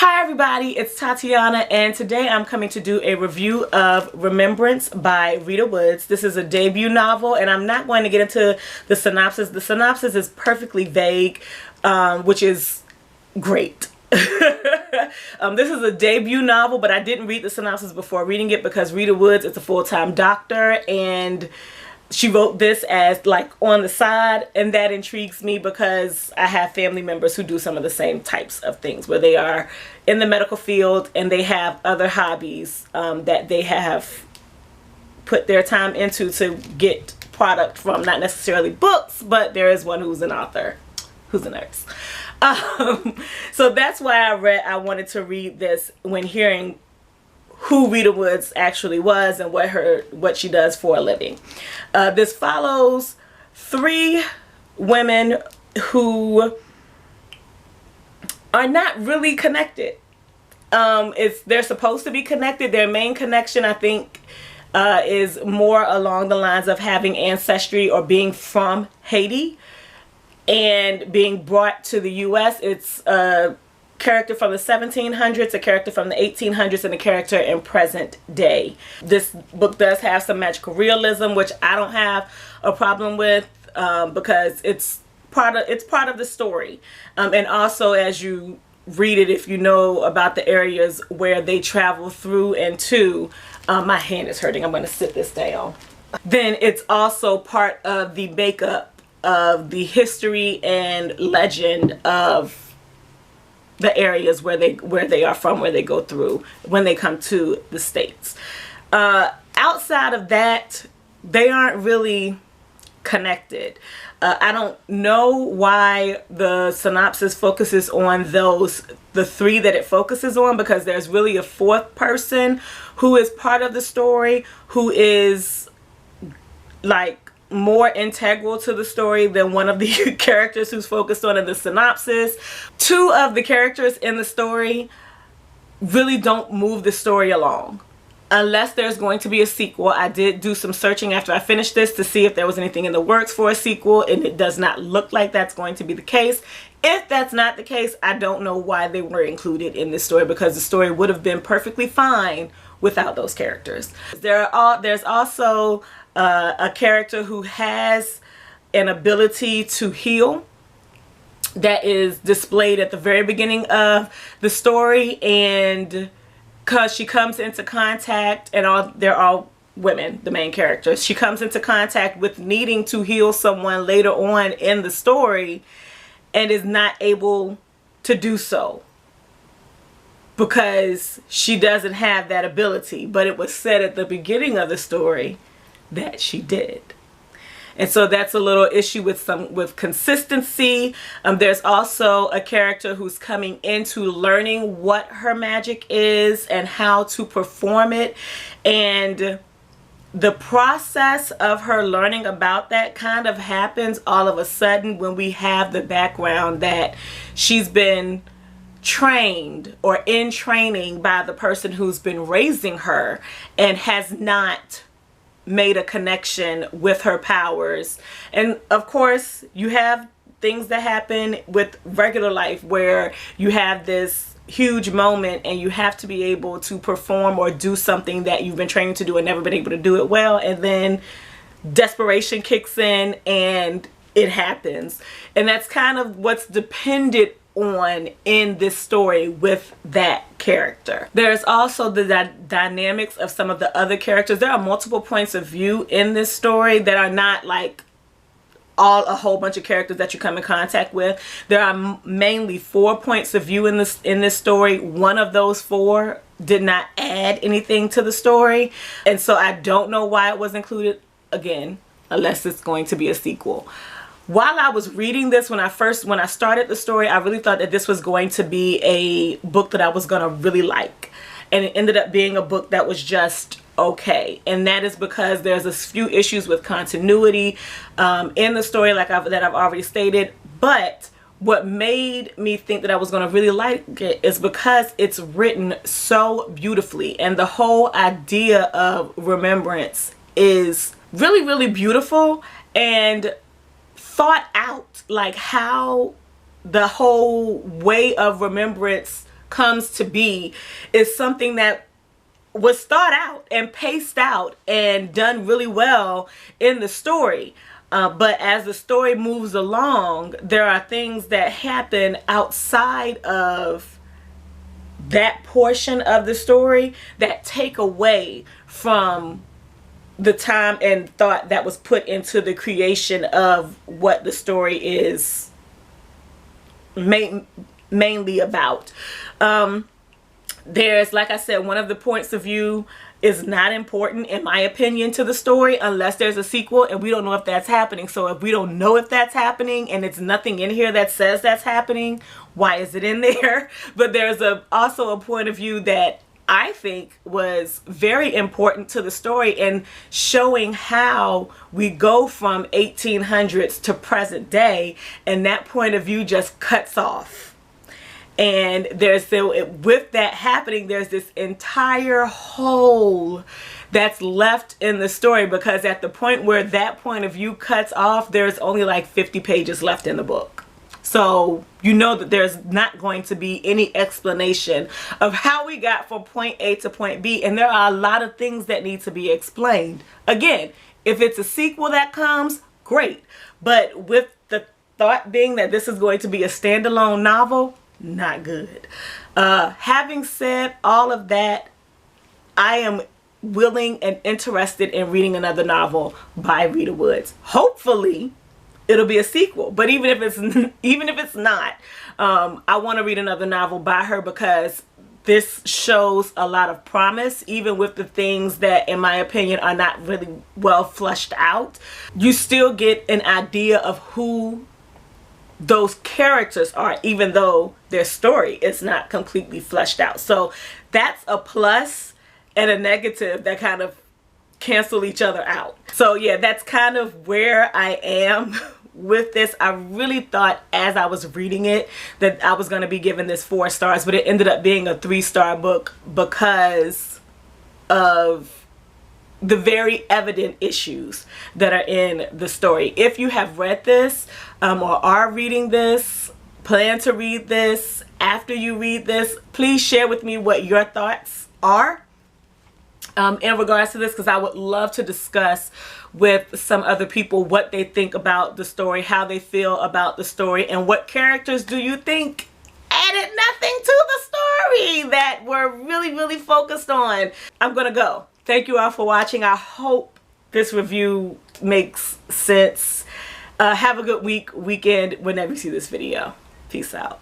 Hi everybody, it's Tatiana, and today I'm coming to do a review of Remembrance by Rita Woods. This is a debut novel, and I'm not going to get into the synopsis. The synopsis is perfectly vague, which is great. This is a debut novel, but I didn't read the synopsis before reading it because Rita Woods is a full-time doctor, and she wrote this as like on the side, and that intrigues me because I have family members who do some of the same types of things where they are in the medical field and they have other hobbies that they have put their time into to get product from, not necessarily books, but there is one who's an author, who's a nurse. So that's why I wanted to read this when hearing who Rita Woods actually was and what she does for a living. This follows three women who are not really connected. They're supposed to be connected. Their main connection, I think, is more along the lines of having ancestry or being from Haiti and being brought to the U.S. It's a character from the 1700s, a character from the 1800s, and a character in present day. This book does have some magical realism, which I don't have a problem with because it's part of the story. And also, as you read it, if you know about the areas where they travel through and to, my hand is hurting. I'm going to sit this down. Then it's also part of the makeup of the history and legend of the areas where they are from, where they go through when they come to the States. Outside of that, they aren't really connected. I don't know why the synopsis focuses on the three that it focuses on, because there's really a fourth person who is part of the story, who is like more integral to the story than one of the characters who's focused on in the synopsis. Two of the characters in the story really don't move the story along. Unless there's going to be a sequel. I did do some searching after I finished this to see if there was anything in the works for a sequel, and it does not look like that's going to be the case. If that's not the case, I don't know why they were included in this story, because the story would have been perfectly fine without those characters. There's also a character who has an ability to heal that is displayed at the very beginning of the story, and because she comes into contact, and they're all women, the main characters, she comes into contact with needing to heal someone later on in the story and is not able to do so because she doesn't have that ability, but it was said at the beginning of the story that she did. And so that's a little issue with consistency. There's also a character who's coming into learning what her magic is and how to perform it, and the process of her learning about that kind of happens all of a sudden when we have the background that she's been trained or in training by the person who's been raising her and has not made a connection with her powers. And of course, you have things that happen with regular life where you have this huge moment and you have to be able to perform or do something that you've been training to do and never been able to do it well, and then desperation kicks in and it happens. And that's kind of what's dependent on in this story with that character. There's also the dynamics of some of the other characters. There are multiple points of view in this story that are not like a whole bunch of characters that you come in contact with. There are mainly 4 points of view in this story. One of those 4 did not add anything to the story, and so I don't know why it was included, again, unless it's going to be a sequel. While I was reading this, when I started the story, I really thought that this was going to be a book that I was going to really like. And it ended up being a book that was just okay. And that is because there's a few issues with continuity in the story that I've already stated. But what made me think that I was going to really like it is because it's written so beautifully. And the whole idea of remembrance is really, really beautiful and thought out, like how the whole way of remembrance comes to be is something that was thought out and paced out and done really well in the story. But as the story moves along, there are things that happen outside of that portion of the story that take away from the time and thought that was put into the creation of what the story is mainly about. There's, like I said, one of the points of view is not important, in my opinion, to the story unless there's a sequel, and we don't know if that's happening. So if we don't know if that's happening and it's nothing in here that says that's happening, why is it in there? But there's also a point of view that I think was very important to the story in showing how we go from 1800s to present day, and that point of view just cuts off. And with that happening, there's this entire hole that's left in the story, because at the point where that point of view cuts off, there's only like 50 pages left in the book. So you know that there's not going to be any explanation of how we got from point A to point B. And there are a lot of things that need to be explained. Again, if it's a sequel that comes, great. But with the thought being that this is going to be a standalone novel, not good. Having said all of that, I am willing and interested in reading another novel by Rita Woods. Hopefully it'll be a sequel, but even if it's not, I want to read another novel by her, because this shows a lot of promise, even with the things that, in my opinion, are not really well fleshed out. You still get an idea of who those characters are, even though their story is not completely fleshed out. So that's a plus and a negative that kind of cancel each other out. So yeah, that's kind of where I am with this. I really thought as I was reading it that I was going to be giving this 4 stars, but it ended up being a 3-star book because of the very evident issues that are in the story. If you have read this or are reading this, plan to read this, after you read this, please share with me what your thoughts are in regards to this, because I would love to discuss with some other people what they think about the story, how they feel about the story, and what characters do you think added nothing to the story that we're really focused on. I'm gonna go. Thank you all for watching. I hope this review makes sense. Have a good weekend whenever you see this video. Peace out.